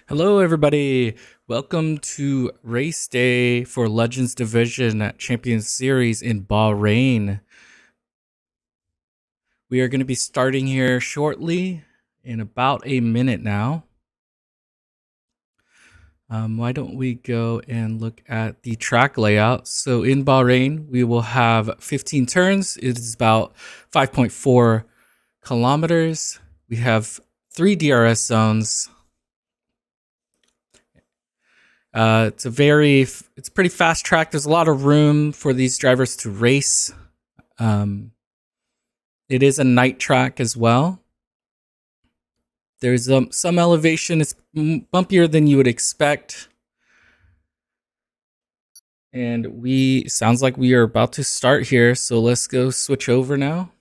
Hello, everybody. Welcome to race day for Legends Division Champions Series in Bahrain. We are going to be starting here shortly in about a minute now. Why don't we go and look at the track layout? So in Bahrain, we will have 15 turns. It is about 5.4 kilometers. We have 3 DRS zones. It's a pretty fast track. There's a lot of room for these drivers to race. It is a night track as well. There's some elevation. It's bumpier than you would expect. And sounds like we are about to start here. So let's go switch over now.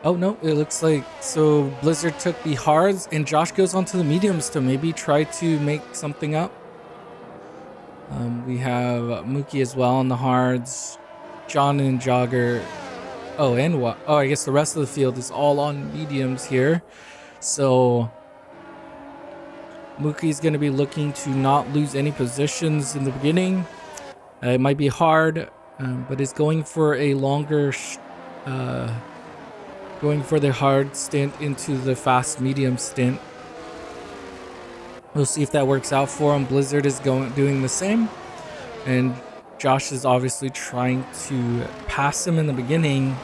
Oh no, it looks like so Blizzard took the hards and Josh goes on to the mediums to maybe try to make something up. We have Mookie as well on the hards, John and Jogger. I guess the rest of the field is all on mediums here. So Mookie's going to be looking to not lose any positions in the beginning. It might be hard, but is going for a longer going for the hard stint into the fast medium stint. We'll see if that works out for him. Blizzard is doing the same, and Josh is obviously trying to pass him in the beginning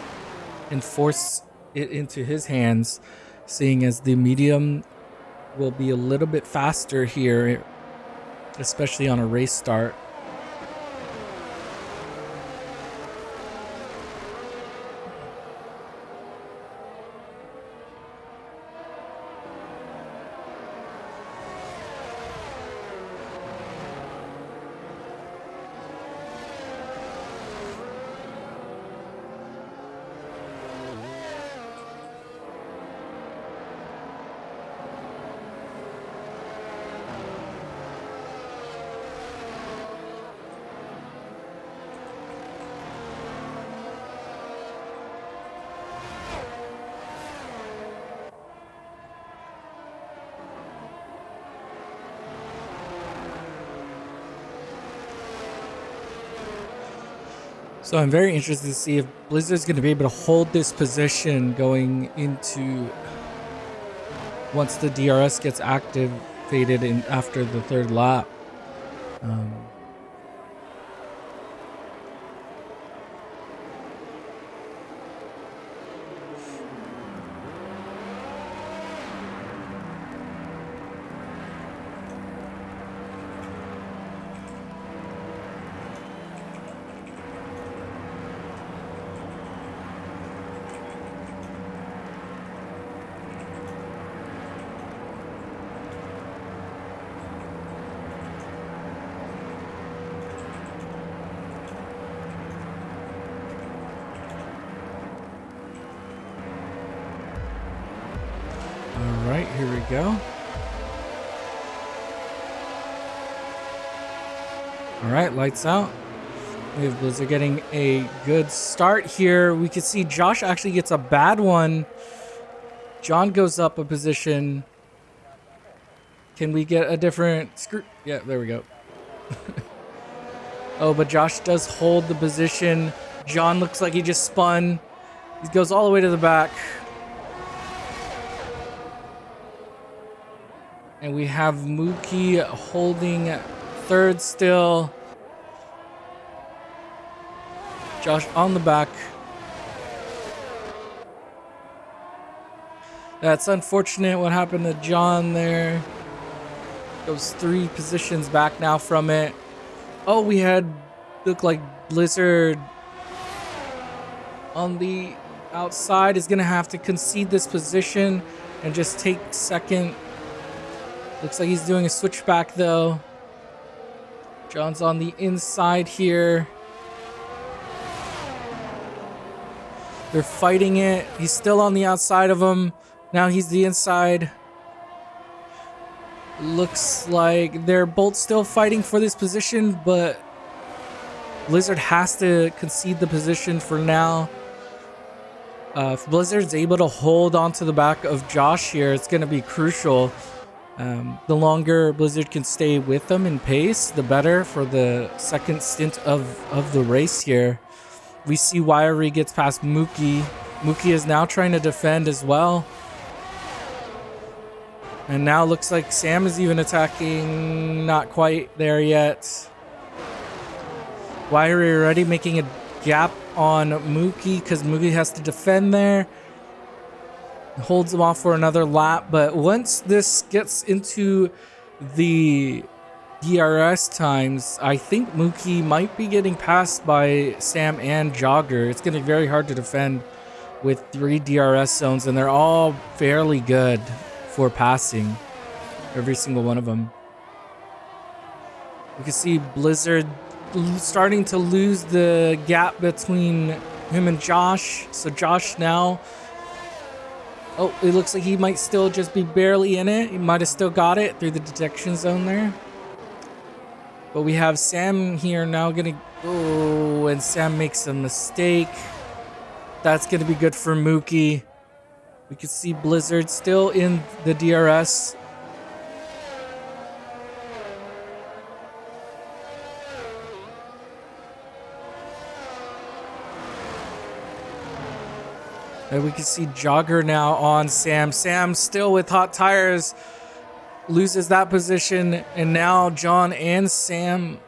and force it into his hands, seeing as the medium will be a little bit faster here, especially on a race start. So I'm very interested to see if Blizzard's going to be able to hold this position going into once the DRS gets activated after the third lap. All right, here we go. All right, lights out. We have Blizzard getting a good start here. We can see Josh actually gets a bad one. John goes up a position. Can we get a different screw? Yeah, there we go. Oh, but Josh does hold the position. John looks like he just spun. He goes all the way to the back. And we have Mookie holding third still. Josh on the back. That's unfortunate what happened to John there. Goes 3 positions back now from it. Oh, we looked like Blizzard on the outside is going to have to concede this position and just take second. Looks like he's doing a switchback though. John's on the inside here. They're fighting it. He's still on the outside of him. Now he's the inside. Looks like they're both still fighting for this position, but Blizzard has to concede the position for now. If Blizzard's able to hold onto the back of Josh here, it's going to be crucial. The longer Blizzard can stay with them in pace, the better for the second stint of the race here. We see Wiry gets past Mookie. Mookie is now trying to defend as well. And now looks like Sam is even attacking. Not quite there yet. Wiry already making a gap on Mookie because Mookie has to defend there. Holds him off for another lap, but once this gets into the DRS times, I think Mookie might be getting passed by Sam and Jogger. It's going to be very hard to defend with 3 DRS zones, and they're all fairly good for passing, every single one of them. You can see Blizzard starting to lose the gap between him and Josh. So Josh now, oh, it looks like he might still just be barely in it. He might have still got it through the detection zone there. But we have Sam here now gonna, oh, and Sam makes a mistake. That's gonna be good for Mookie. We can see Blizzard still in the DRS. And we can see Jogger now on Sam. Sam still with hot tires. Loses that position. And now John and Sam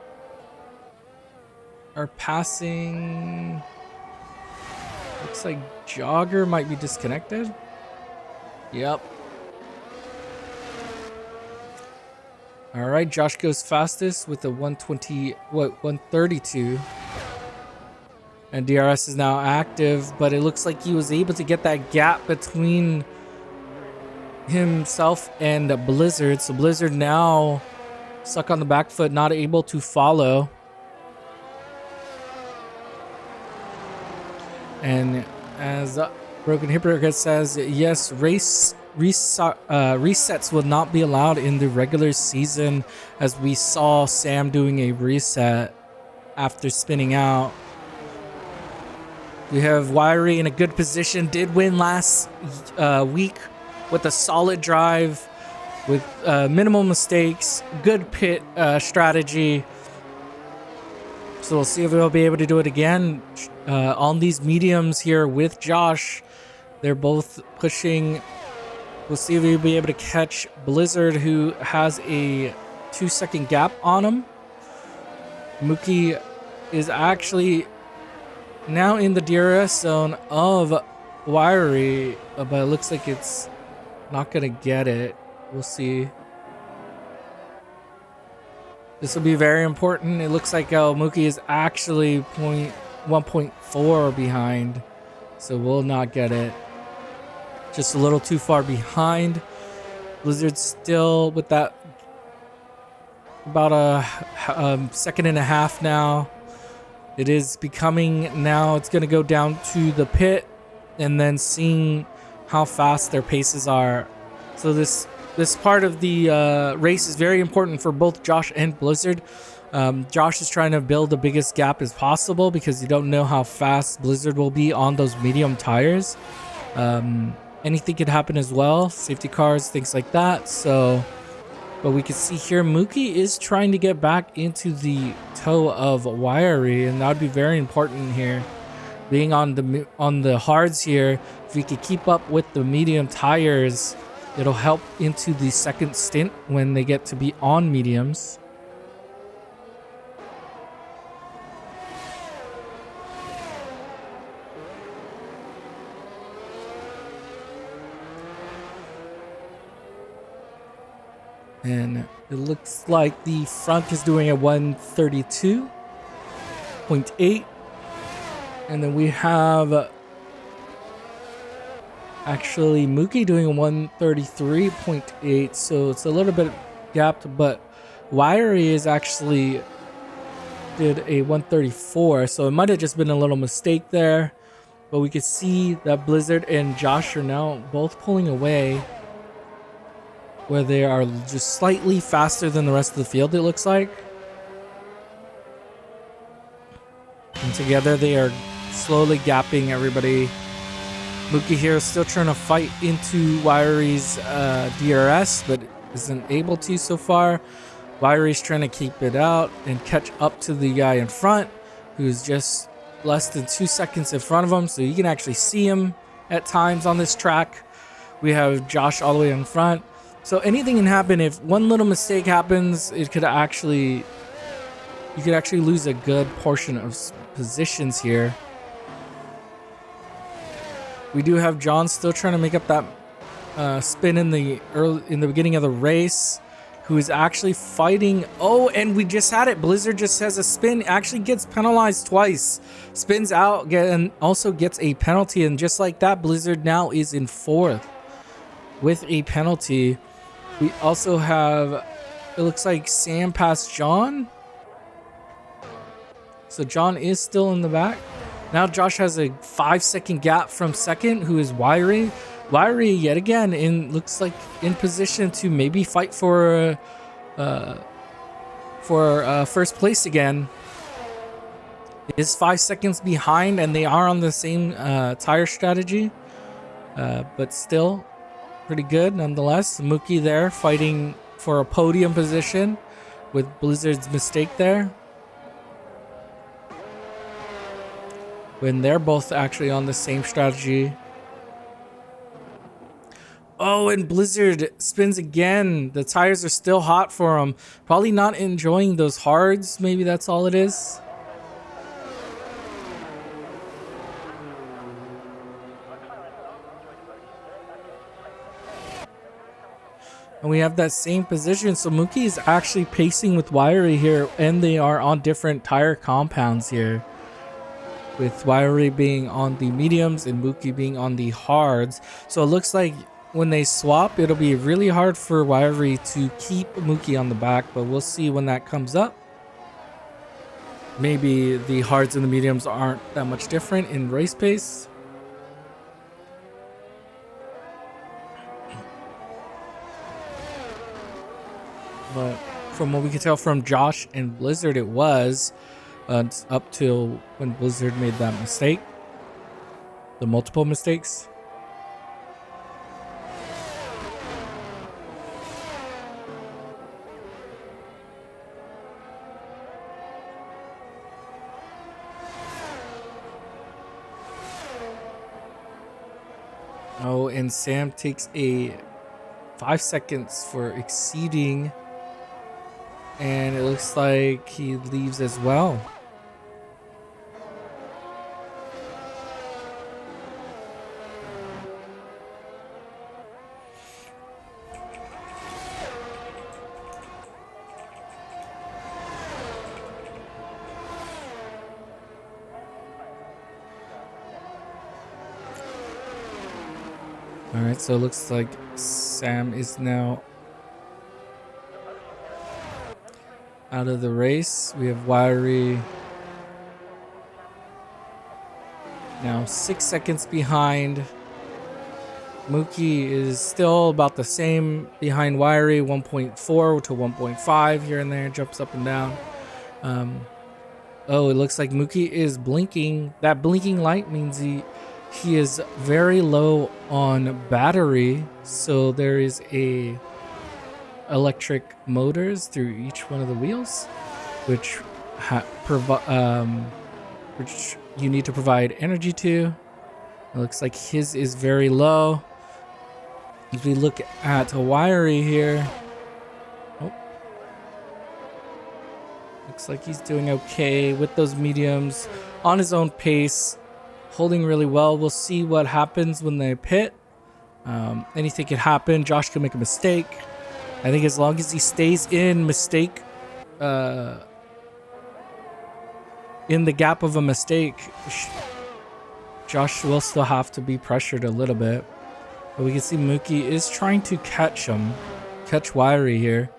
are passing. Looks like Jogger might be disconnected. Yep. All right, Josh goes fastest with a 132. And DRS is now active, but it looks like he was able to get that gap between himself and Blizzard. So Blizzard now stuck on the back foot, not able to follow. And as Broken Hypocrite says, yes, resets will not be allowed in the regular season, as we saw Sam doing a reset after spinning out. We have Wiry in a good position, did win last week with a solid drive, with minimal mistakes, good pit strategy. So we'll see if we'll be able to do it again on these mediums here with Josh. They're both pushing. We'll see if we'll be able to catch Blizzard, who has a 2-second gap on him. Mookie is actually now in the DRS zone of Wiry, but it looks like it's not going to get it. We'll see. This will be very important. It looks like Mookie is actually 1.4 behind, so we'll not get it. Just a little too far behind. Blizzard's still with that about a second and a half now. It is becoming now, it's going to go down to the pit and then seeing how fast their paces are. So this part of the race is very important for both Josh and Blizzard. Josh is trying to build the biggest gap as possible because you don't know how fast Blizzard will be on those medium tires. Anything could happen as well, safety cars, things like that. So, but we can see here Mookie is trying to get back into the toe of Wiry, and that would be very important here. Being on the hards here, if we could keep up with the medium tires, it'll help into the second stint when they get to be on mediums. And it looks like the front is doing a 132.8. And then we have actually Mookie doing a 133.8. So it's a little bit gapped, but Wiry is actually did a 134. So it might have just been a little mistake there. But we could see that Blizzard and Josh are now both pulling away. where they are just slightly faster than the rest of the field, it looks like. And together they are slowly gapping everybody. Mookie here is still trying to fight into Wiry's DRS, but isn't able to so far. Wiry's trying to keep it out and catch up to the guy in front, who's just less than 2 seconds in front of him, so you can actually see him at times on this track. We have Josh all the way in front. So anything can happen. If one little mistake happens, it could actually, you could actually lose a good portion of positions here. We do have John still trying to make up that spin in the beginning of the race, who is actually fighting. Oh, and we just had it. Blizzard just has a spin, actually gets penalized twice, spins out and also gets a penalty, and just like that, Blizzard now is in 4th with a penalty. We also have, it looks like Sam passed John, so John is still in the back. Now Josh has a 5-second gap from second, who is Wiry. Wiry yet again looks like in position to maybe fight for first place again. Is 5 seconds behind, and they are on the same tire strategy, but still pretty good nonetheless. Mookie there fighting for a podium position with Blizzard's mistake there, when they're both actually on the same strategy. Oh, and Blizzard spins again. The tires are still hot for him. Probably not enjoying those hards. Maybe that's all it is. And we have that same position. So Mookie is actually pacing with Wiry here, and they are on different tire compounds here, with Wiry being on the mediums and Mookie being on the hards. So it looks like when they swap, it'll be really hard for Wiry to keep Mookie on the back, but we'll see when that comes up. Maybe the hards and the mediums aren't that much different in race pace. But from what we can tell from Josh and Blizzard, it was up till when Blizzard made that mistake, the multiple mistakes. Oh, and Sam takes a 5 seconds for exceeding, and it looks like he leaves as well. All right, so it looks like Sam is now out of the race. We have Wiry now 6 seconds behind. Mookie is still about the same behind Wiry, 1.4 to 1.5 here and there, jumps up and down. Oh, it looks like Mookie is blinking. That blinking light means he is very low on battery, so there is a electric motors through each one of the wheels, which which you need to provide energy to. It looks like his is very low. As we look at Wiry here, oh, looks like he's doing okay with those mediums on his own pace, holding really well. We'll see what happens when they pit. Anything can happen. Josh can make a mistake. I think as long as he stays in mistake, in the gap of a mistake, Josh will still have to be pressured a little bit. But we can see Mookie is trying to catch Wiry here.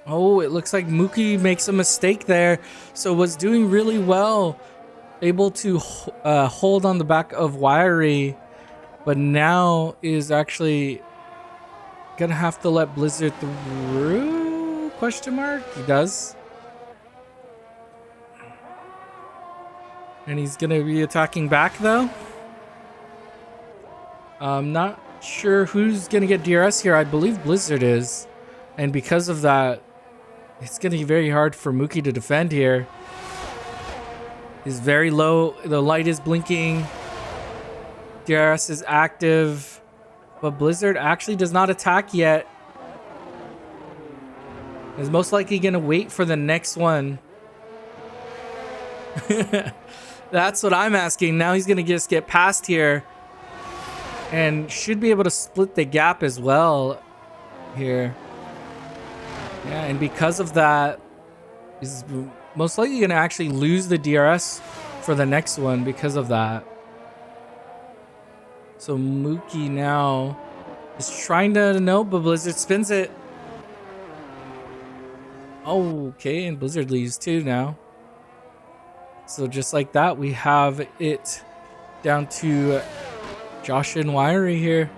Oh, it looks like Mookie makes a mistake there. So was doing really well, able to hold on the back of Wiry, but now is actually gonna have to let Blizzard through? Question mark? He does. And he's gonna be attacking back though. I'm not sure who's gonna get DRS here. I believe Blizzard is. And because of that, it's gonna be very hard for Mookie to defend here. He's very low. The light is blinking. DRS is active. But Blizzard actually does not attack yet. Is most likely gonna wait for the next one. That's what I'm asking. Now he's gonna just get past here. And should be able to split the gap as well here. Yeah, and because of that, he's most likely going to actually lose the DRS for the next one because of that. So Mookie now is trying to know, but Blizzard spins it. Oh, okay, and Blizzard leaves too now. So just like that, we have it down to Josh and Wiry here.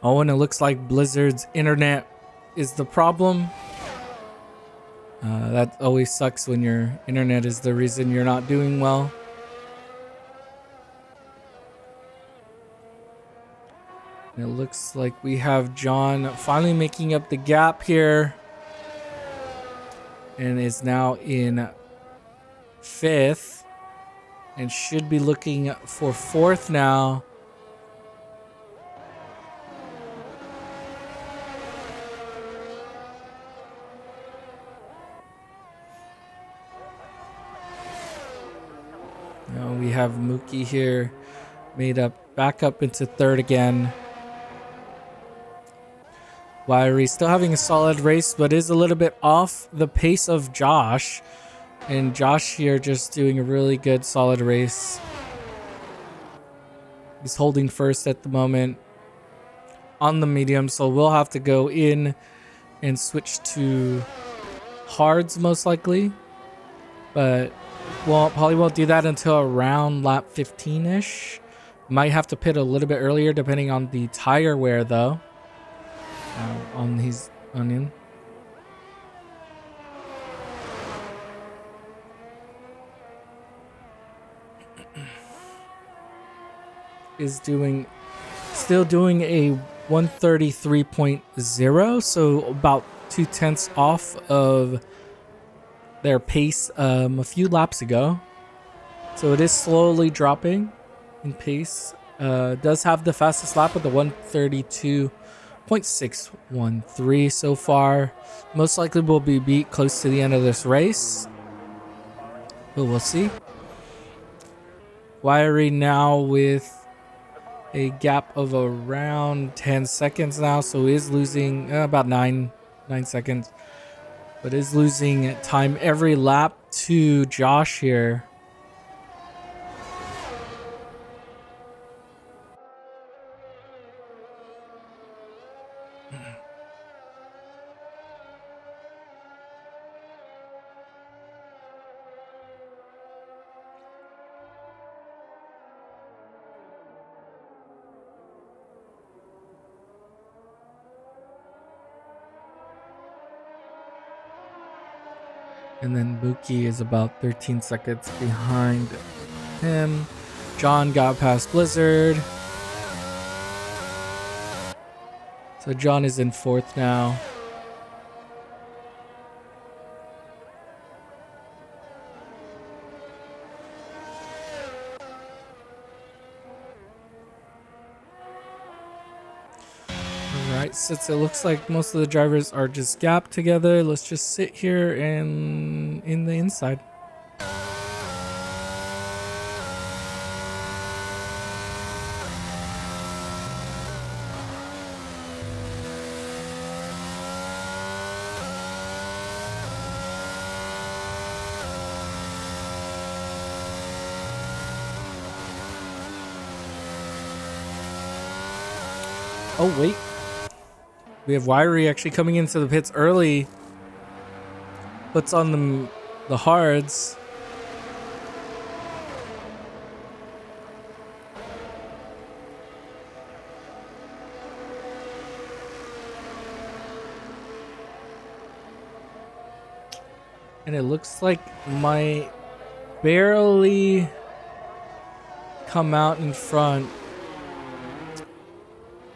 Oh, and it looks like Blizzard's internet is the problem. That always sucks when your internet is the reason you're not doing well. And it looks like we have John finally making up the gap here. And is now in 5th. And should be looking for 4th now. Now we have Mookie here made up back up into 3rd again. Wiry still having a solid race, but is a little bit off the pace of Josh. And Josh here just doing a really good solid race. He's holding 1st at the moment on the medium, so we'll have to go in and switch to hards most likely. But well, probably won't do that until around lap 15-ish. Might have to pit a little bit earlier depending on the tire wear though. On his onion. Is still doing a 133.0, so about 0.2 off of their pace a few laps ago. So it is slowly dropping in pace. Does have the fastest lap with the 132.613 so far. Most likely will be beat close to the end of this race, but we'll see. Wiry now with a gap of around 10 seconds now, so is losing about 9 seconds, but is losing time every lap to Josh here. And then Mookie is about 13 seconds behind him. John got past Blizzard. So John is in 4th now. Alright, since it looks like most of the drivers are just gapped together, let's just sit here and in the inside. Oh, wait. We have Wiry actually coming into the pits early. Puts on the hards. And it looks like might barely come out in front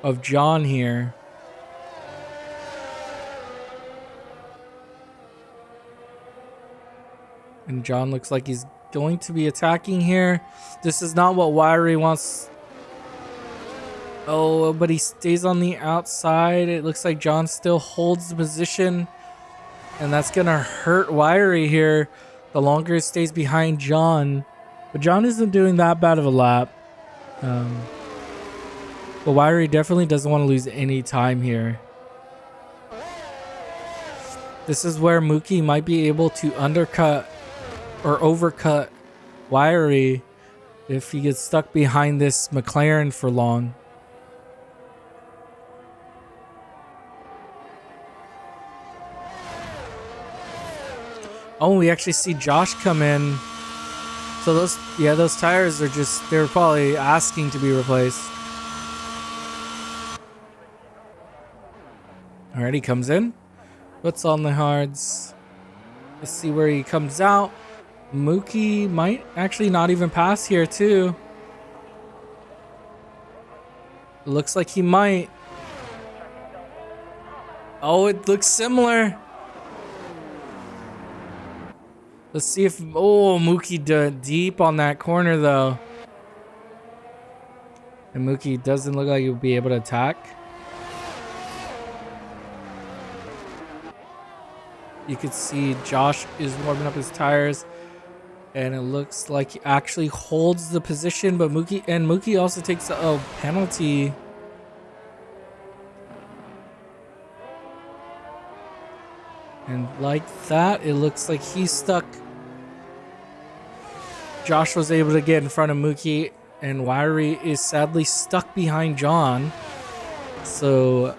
of John here. And John looks like he's going to be attacking here. This is not what Wiry wants. Oh, but he stays on the outside. It looks like John still holds the position. And that's going to hurt Wiry here the longer it stays behind John. But John isn't doing that bad of a lap. But Wiry definitely doesn't want to lose any time here. This is where Mookie might be able to undercut or overcut Wiry if he gets stuck behind this McLaren for long. Oh, we actually see Josh come in. So those tires are they're probably asking to be replaced. Alright, he comes in. Puts on the hards. Let's see where he comes out. Mookie might actually not even pass here too. Looks like he might. Oh, it looks similar. Let's see if... Oh, Mookie deep on that corner, though. And Mookie doesn't look like he'll be able to attack. You could see Josh is warming up his tires. And it looks like he actually holds the position. But Mookie also takes a penalty. And like that, it looks like he's stuck. Josh was able to get in front of Mookie, and Wiry is sadly stuck behind John. So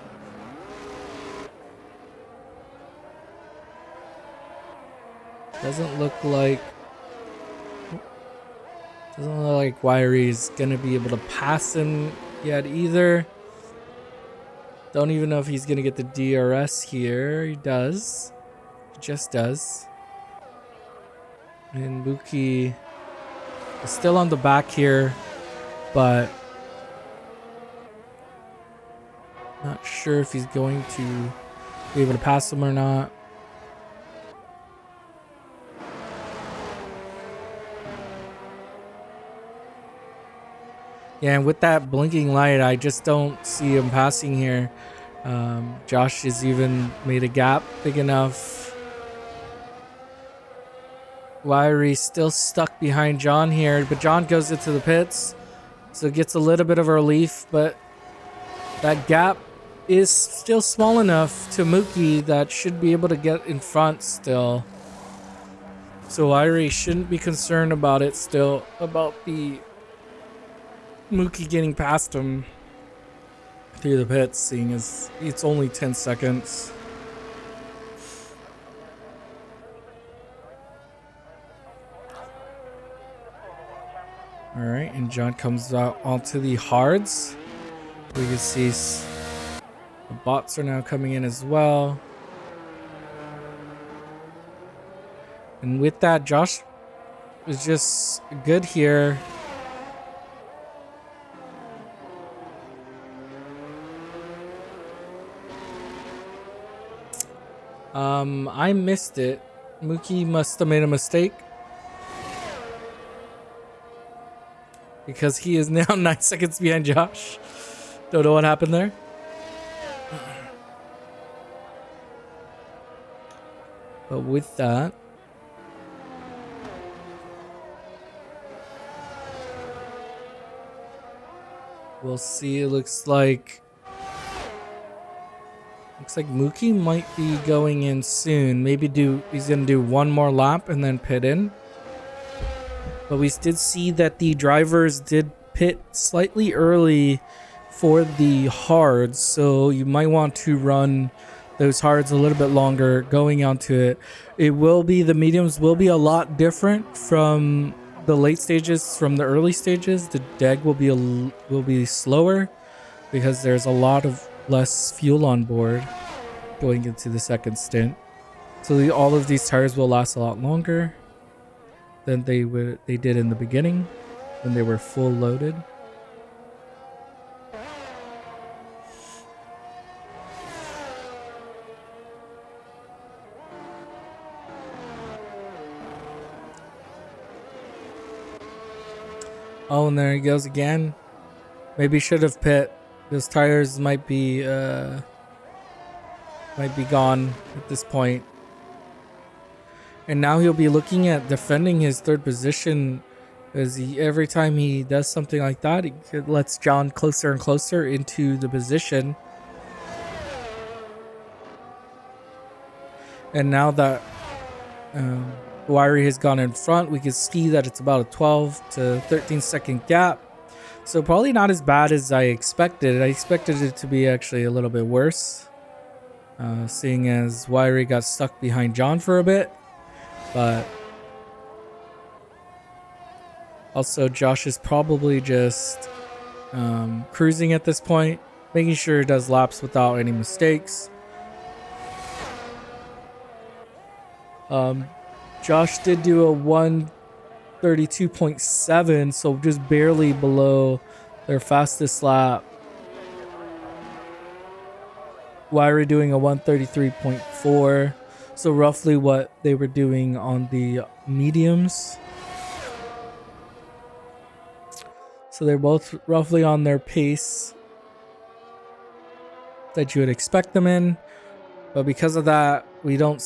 doesn't look like Wiry's gonna be able to pass him yet either. Don't even know if he's gonna get the DRS here. He does. He just does. And Mookie is still on the back here, but not sure if he's going to be able to pass him or not. Yeah, and with that blinking light, I just don't see him passing here. Josh has even made a gap big enough. Wiry still stuck behind John here, but John goes into the pits, so it gets a little bit of a relief, but that gap is still small enough to Mookie that should be able to get in front still. So Wiry shouldn't be concerned about it still, about the Mookie getting past him through the pits, seeing as it's only 10 seconds. All right, and John comes out onto the hards. We can see the bots are now coming in as well. And with that, Josh is just good here. I missed it. Mookie must have made a mistake, because he is now 9 seconds behind Josh. Don't know what happened there. But with that, we'll see. It looks like Mookie might be going in soon. Maybe he's gonna do one more lap and then pit in. But we did see that the drivers did pit slightly early for the hards, so you might want to run those hards a little bit longer going onto it. It will be, the mediums will be a lot different from the late stages, from the early stages. The deg will be slower because there's a lot of less fuel on board going into the second stint. So all of these tires will last a lot longer than they did in the beginning when they were full loaded. Oh, and there he goes again. Maybe should have pit. Those tires might be gone at this point. And now he'll be looking at defending his third position, as every time he does something like that, it lets John closer and closer into the position. And now that Wiry has gone in front, we can see that it's about a 12 to 13 second gap. So probably not as bad as I expected. I expected it to be actually a little bit worse, seeing as Wiry got stuck behind John for a bit. But also Josh is probably just cruising at this point, making sure he does laps without any mistakes. Josh did do a 1:32.7, so just barely below their fastest lap. Wiry doing a 1:33.4. So roughly what they were doing on the mediums. So they're both roughly on their pace that you would expect them in. But because of that, we don't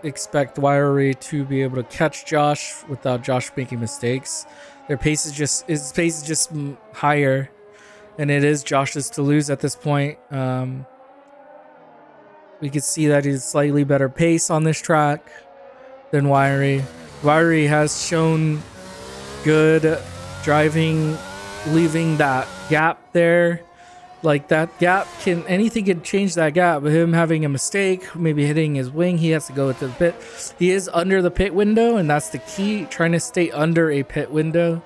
expect Wiry to be able to catch Josh without Josh making mistakes. Their pace is just, his pace is just higher, and it is Josh's to lose at this point. We can see that he's slightly better pace on this track than Wiry. Wiry has shown good driving, leaving that gap there. Like that gap anything can change that gap. But him having a mistake, maybe hitting his wing, he has to go to the pit. He is under the pit window, and that's the key, trying to stay under a pit window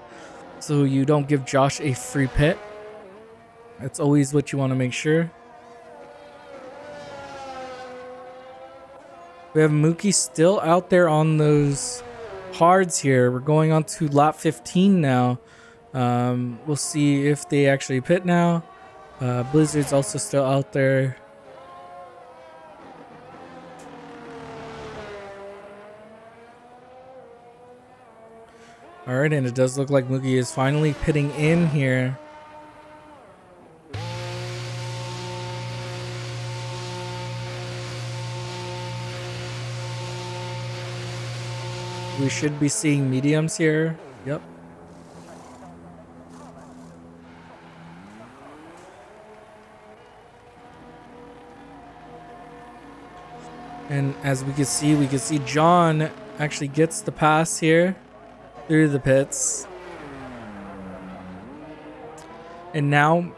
so you don't give Josh a free pit. That's always what you want to make sure. We have Mookie still out there on those hards here. We're going on to lap 15 now. We'll see if they actually pit now. Blizzard's also still out there. Alright, and it does look like Mookie is finally pitting in here. We should be seeing mediums here. Yep. And as we can see John actually gets the pass here through the pits. And now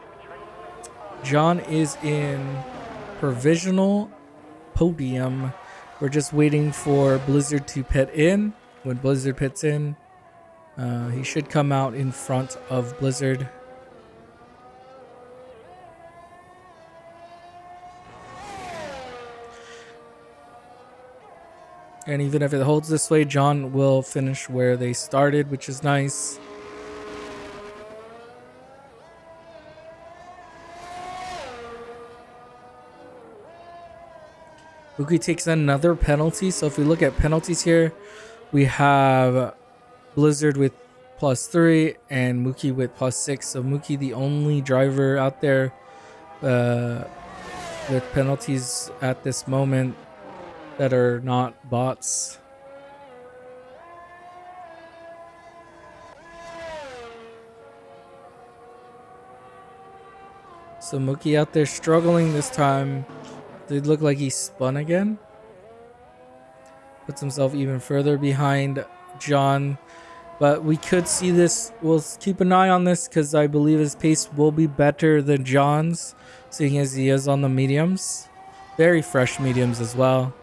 John is in provisional podium. We're just waiting for Blizzard to pit in. When Blizzard pits in, he should come out in front of Blizzard. And even if it holds this way, John will finish where they started, which is nice. Mookie takes another penalty. So if we look at penalties here, we have Blizzard with +3 and Mookie with +6. So Mookie, the only driver out there with penalties at this moment that are not bots. So Mookie out there struggling this time. Did look like he spun again. Puts himself even further behind John. But we could see this. We'll keep an eye on this because I believe his pace will be better than John's, seeing as he is on the mediums. Very fresh mediums as well.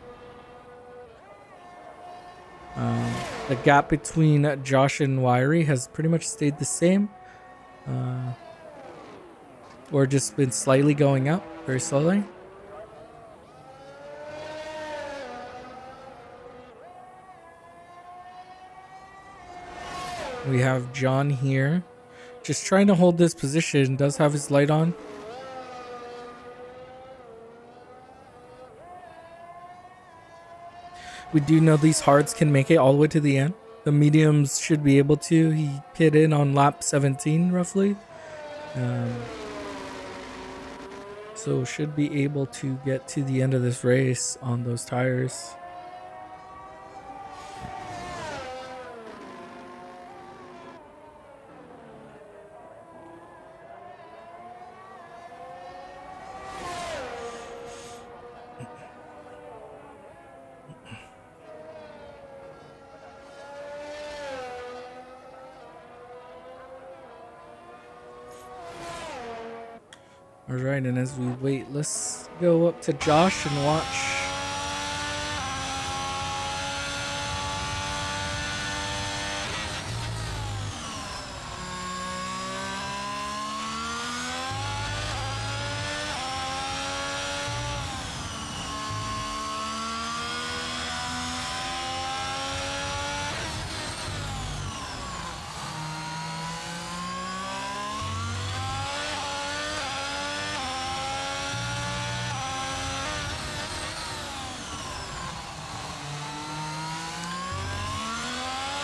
The gap between Josh and Wiry has pretty much stayed the same. Or just been slightly going up, very slowly. We have John here, just trying to hold this position. Does have his light on. We do know these hards can make it all the way to the end. The mediums should be able to. He hit in on lap 17 roughly. So should be able to get to the end of this race on those tires. All right, and as we wait, let's go up to Josh and watch.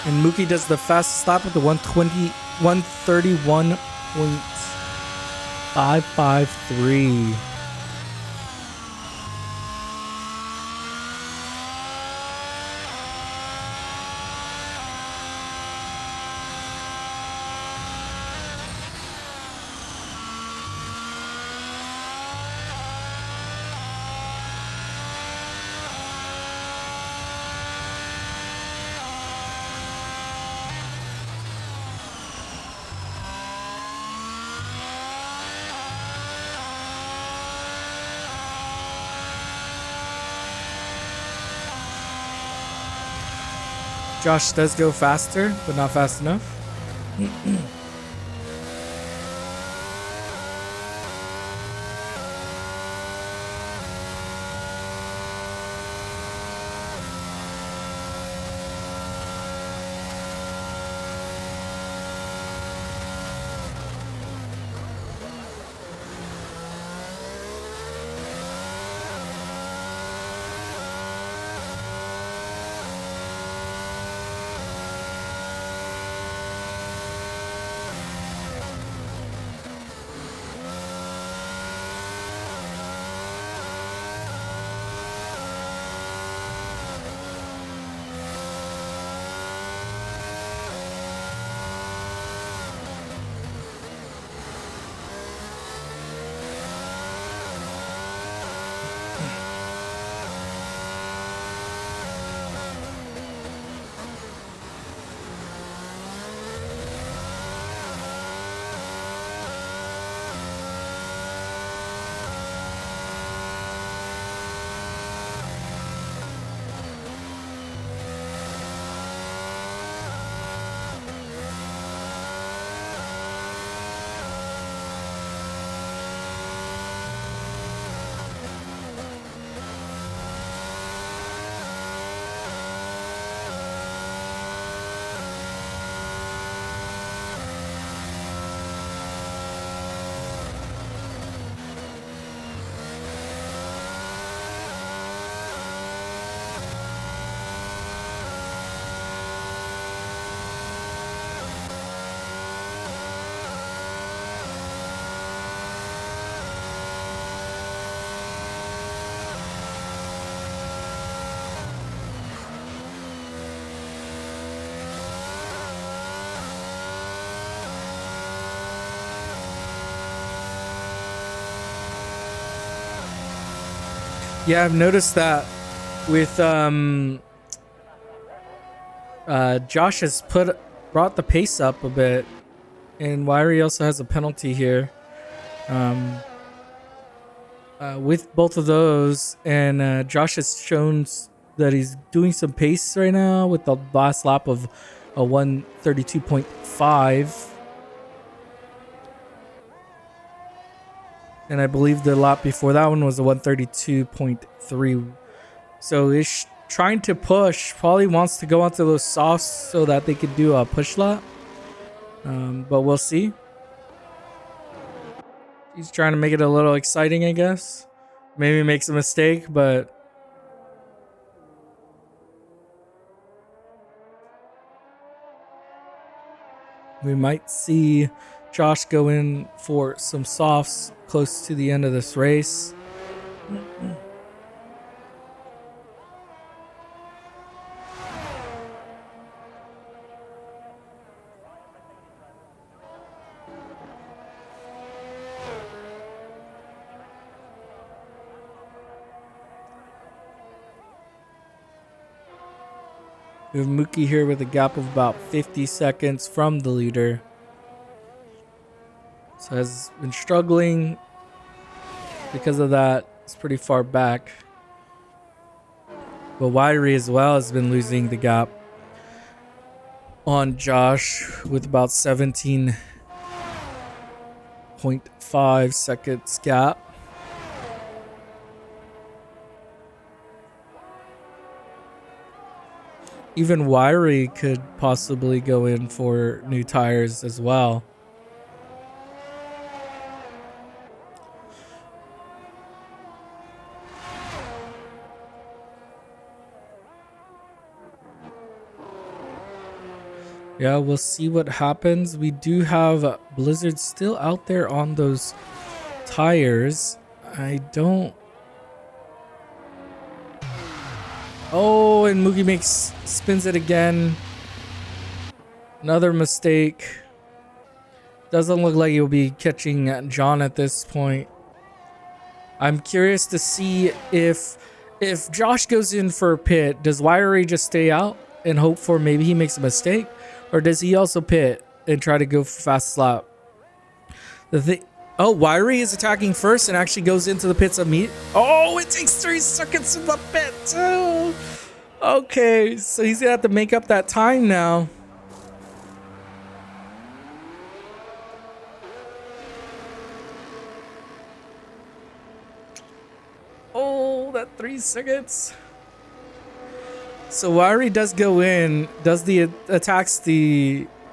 And Mookie does the fastest lap with the 131.553. Josh does go faster, but not fast enough. Yeah, I've noticed that with Josh has put brought the pace up a bit. And Wiry also has a penalty here. With both of those, and Josh has shown that he's doing some pace right now with the last lap of a 132.5. And I believe the lap before that one was a 132.3. So he's trying to push. Probably wants to go onto those softs so that they could do a push lap. But we'll see. He's trying to make it a little exciting, I guess. Maybe makes a mistake, but we might see Josh go in for some softs close to the end of this race. We have Mookie here with a gap of about 50 seconds from the leader. So has been struggling because of that. It's pretty far back. But Wiry as well has been losing the gap on Josh with about 17.5 seconds gap. Even Wiry could possibly go in for new tires as well. Yeah, we'll see what happens. We do have Blizzard still out there on those tires. I don't... Oh, and Mookie spins it again. Another mistake. Doesn't look like he'll be catching John at this point. I'm curious to see if Josh goes in for a pit, does Wiry just stay out and hope for maybe he makes a mistake? Or does he also pit and try to go for fast lap? Oh, Wiry is attacking first and actually goes into the pits immediately. Oh, it takes 3 seconds in the pit too. Okay, so he's gonna have to make up that time now. Oh, that 3 seconds. So Wiry does go in, attacks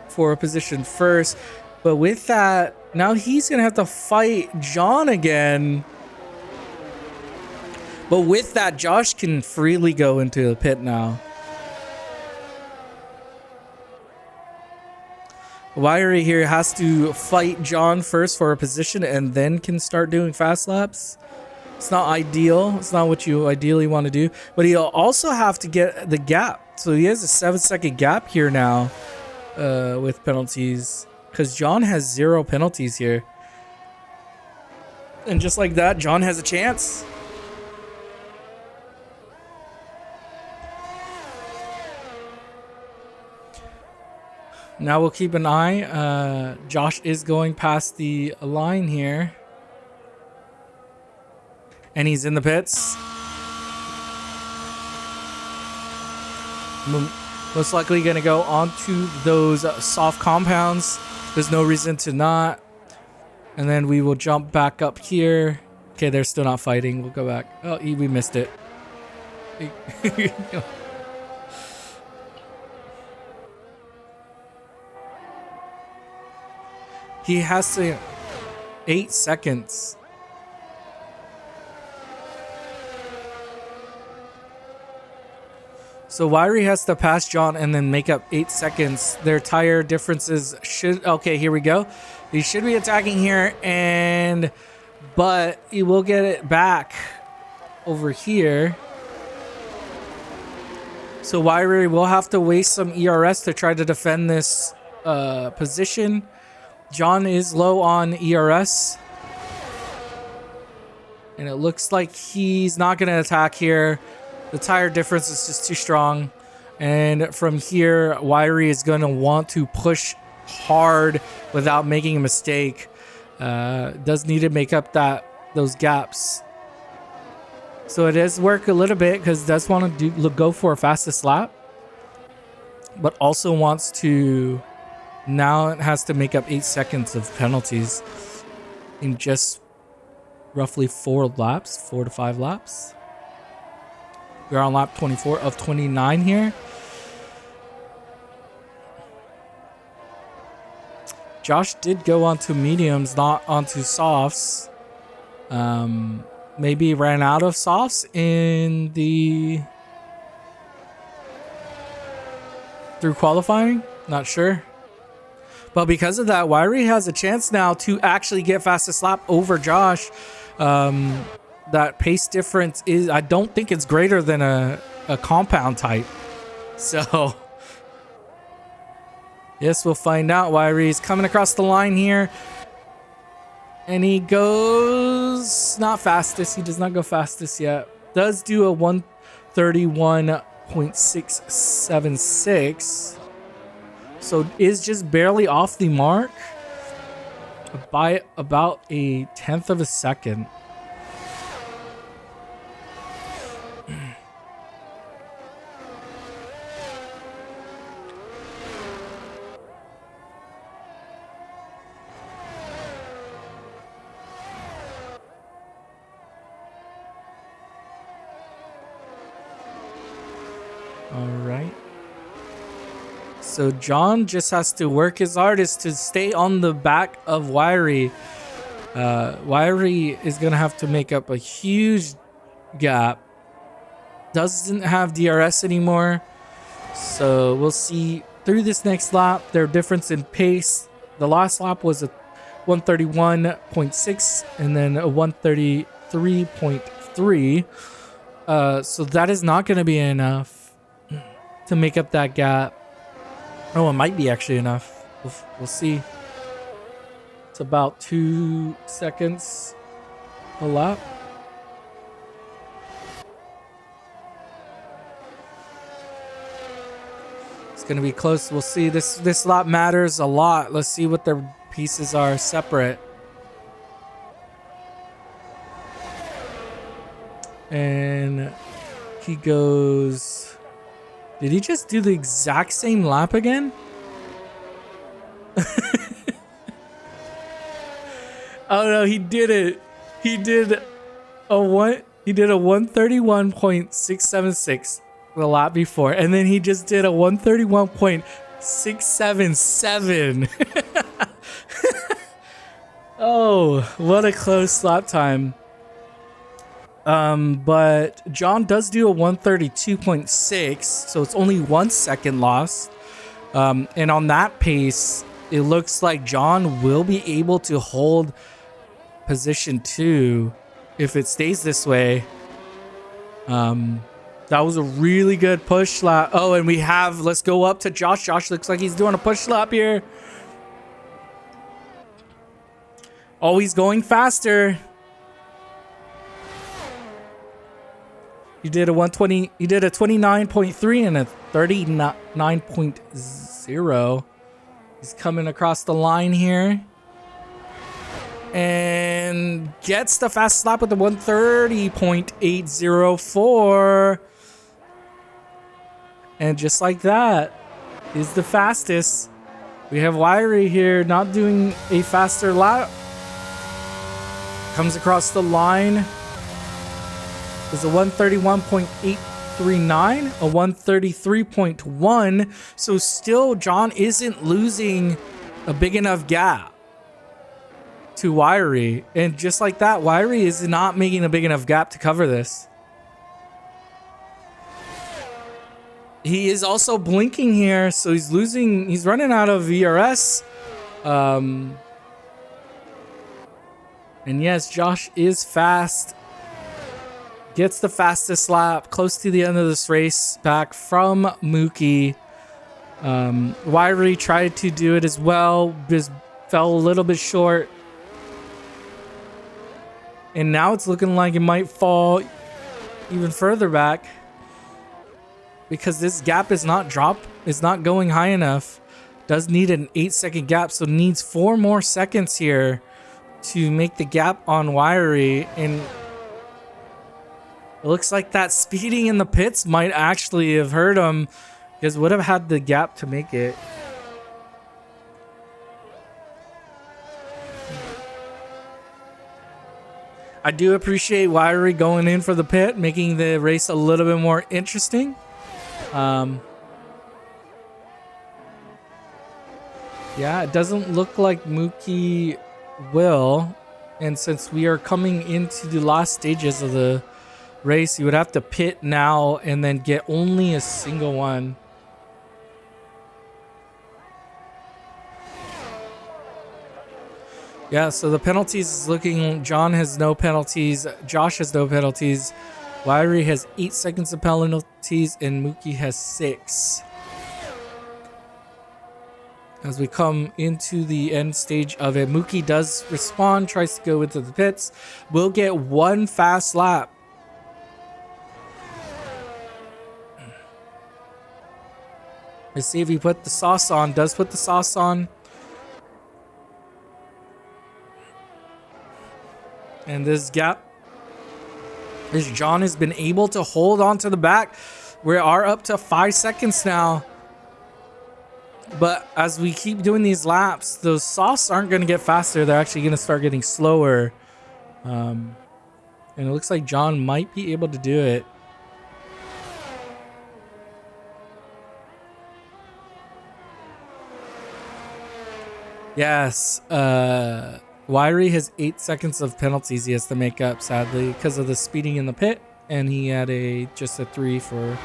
for a position first, but with that, now he's gonna have to fight John again. But with that, Josh can freely go into the pit now. Wiry here has to fight John first for a position and then can start doing fast laps. It's not ideal. It's not what you ideally want to do. But he'll also have to get the gap. So he has a 7-second gap here now with penalties. Because John has 0 penalties here. And just like that, John has a chance. Now we'll keep an eye. Josh is going past the line here. And he's in the pits. Most likely going to go onto those soft compounds. There's no reason to not. And then we will jump back up here. Okay, they're still not fighting. We'll go back. Oh, we missed it. He has to... 8 seconds. So Wiry has to pass John and then make up 8 seconds. Their tire differences should... Okay, here we go. He should be attacking here, but he will get it back over here. So Wiry will have to waste some ERS to try to defend this position. John is low on ERS. And it looks like he's not going to attack here. The tire difference is just too strong. And from here, Wiry is going to want to push hard without making a mistake. Does need to make up those gaps. So it does work a little bit because it does want to go for a fastest lap. But also wants to... Now it has to make up 8 seconds of penalties in just roughly 4 laps, 4 to 5 laps. We're on lap 24 of 29 here. Josh did go onto mediums, not onto softs. Maybe ran out of softs in the... through qualifying? Not sure. But because of that, Wiry has a chance now to actually get fastest lap over Josh. That pace difference is, I don't think it's greater than a compound type. So, yes, we'll find out. Wiry's coming across the line here. And he goes not fastest. He does not go fastest yet. Does do a 131.676. So is just barely off the mark by about a 1/10 of a second. All right. So John just has to work his hardest to stay on the back of Wiry. Wiry is going to have to make up a huge gap. Doesn't have DRS anymore. So we'll see through this next lap their difference in pace. The last lap was a 131.6 and then a 133.3. So that is not going to be enough to make up that gap. Oh, it might be actually enough. We'll see. It's about 2 seconds a lap. It's going to be close. We'll see. This lap matters a lot. Let's see what their pieces are separate. And he goes... Did he just do the exact same lap again? Oh no, he did it. He did a 131.676 the lap before, and then he just did a 131.677. Oh, what a close lap time. But John does do a 132.6, so it's only 1 second lost. And on that pace, it looks like John will be able to hold position 2 if it stays this way. That was a really good push lap. Oh, and let's go up to Josh. Josh looks like he's doing a push lap here. Oh, he's going faster. You did a 120. You did a 29.3 and a 39.0. He's coming across the line here. And gets the fast lap with the 130.804. And just like that, is the fastest. We have Wiry here not doing a faster lap. Comes across the line. Is a 131.839, a 133.1. So still, John isn't losing a big enough gap to Wiry. And just like that, Wiry is not making a big enough gap to cover this. He is also blinking here, so he's running out of VRS. And yes, Josh is fast. Gets the fastest lap, close to the end of this race, back from Mookie. Wiry tried to do it as well, just fell a little bit short. And now it's looking like it might fall even further back. because this gap is not going high enough. Does need an 8-second gap, so needs 4 more seconds here to make the gap on Wiry. And it looks like that speeding in the pits might actually have hurt him, because would have had the gap to make it. I do appreciate Wiry going in for the pit, making the race a little bit more interesting. Yeah, it doesn't look like Mookie will. And since we are coming into the last stages of the race, you would have to pit now and then get only a single one. Yeah, so the penalties is looking, John has no penalties, Josh has no penalties, Wiry has 8 seconds of penalties, and Mookie has 6. As we come into the end stage of it, Mookie does respond, tries to go into the pits. We'll get 1 fast lap. Let's see if he put the sauce on. Does put the sauce on. And this gap, as John has been able to hold on to the back. We are up to 5 seconds now. But as we keep doing these laps, those softs aren't going to get faster. They're actually going to start getting slower. And it looks like John might be able to do it. Yes. Wiry has 8 seconds of penalties he has to make up, sadly, because of the speeding in the pit. And he had just a 3 for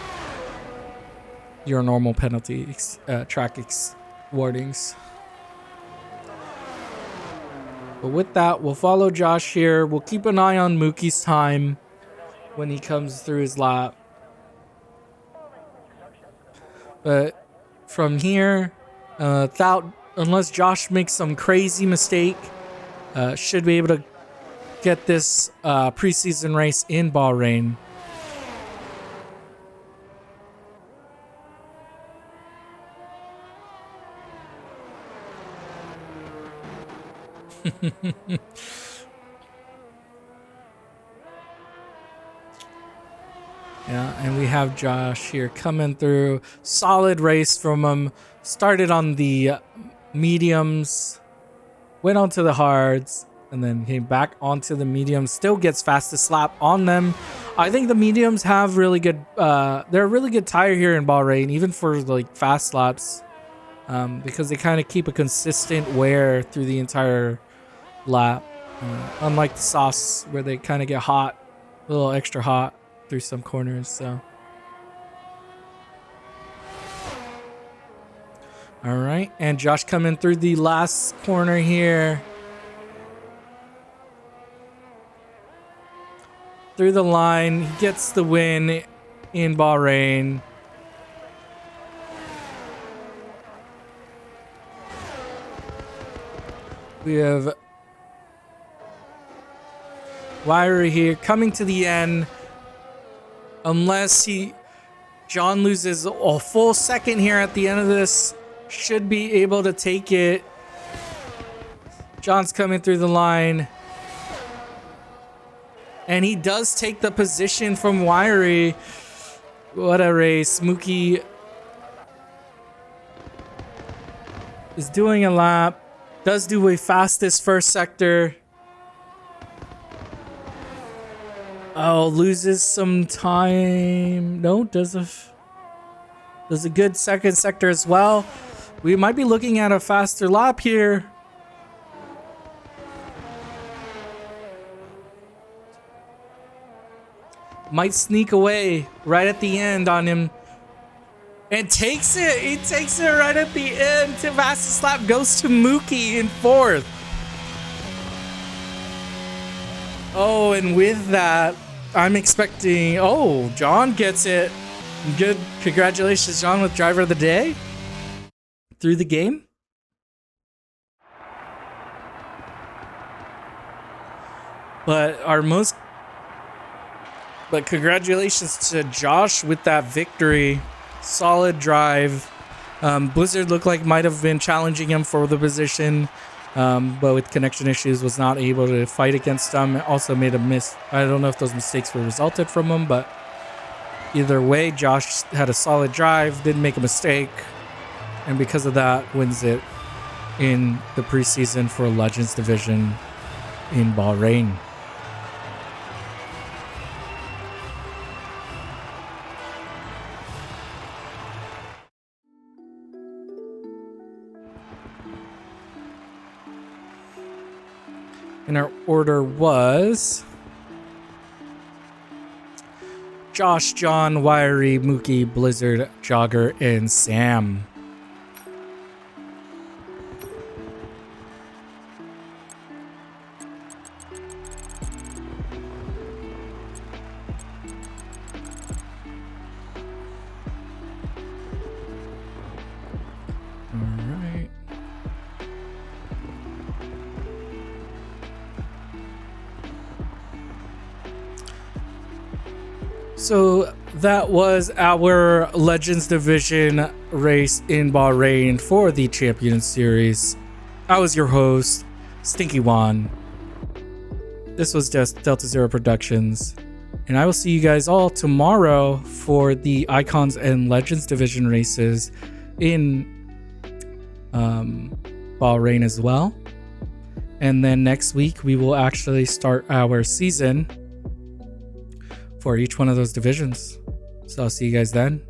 your normal penalty track warnings. But with that, we'll follow Josh here. We'll keep an eye on Mookie's time when he comes through his lap. But from here, unless Josh makes some crazy mistake, should be able to get this preseason race in Bahrain. Yeah, and we have Josh here coming through. Solid race from him. Started on the mediums, went onto the hards, and then came back onto the mediums. Still gets fastest lap on them. I think the mediums have really good, they're a really good tire here in Bahrain, even for like fast laps, because they kind of keep a consistent wear through the entire lap, unlike the softs where they kind of get hot, a little extra hot through some corners. So all right, and Josh coming through the last corner here, through the line. He gets the win in Bahrain. We have Wiry here coming to the end. Unless John loses a full second here at the end of this, should be able to take it. John's coming through the line. And he does take the position from Wiry. What a race. Mookie is doing a lap. Does do a fastest first sector. Oh, loses some time. No, does a good second sector as well. We might be looking at a faster lap here. Might sneak away right at the end on him. And takes it. He takes it right at the end. To fastest lap goes to Mookie in 4th. Oh, and with that, I'm expecting... Oh, John gets it. Good. Congratulations, John, with driver of the day. Through the game. But congratulations to Josh with that victory. solid drive. Blizzard looked like might have been challenging him for the position, but with connection issues was not able to fight against him. Also made a miss. I don't know if those mistakes were resulted from him, but either way, Josh had a solid drive, didn't make a mistake, and because of that, wins it in the preseason for Legends Division in Bahrain. And our order was Josh, John, Wiry, Mookie, Blizzard, Jogger, and Sam. So that was our Legends Division race in Bahrain for the Champions Series. I was your host, Stinky Juan. This was just Delta Zero Productions. And I will see you guys all tomorrow for the Icons and Legends Division races in Bahrain as well. And then next week, we will actually start our season for each one of those divisions. So I'll see you guys then.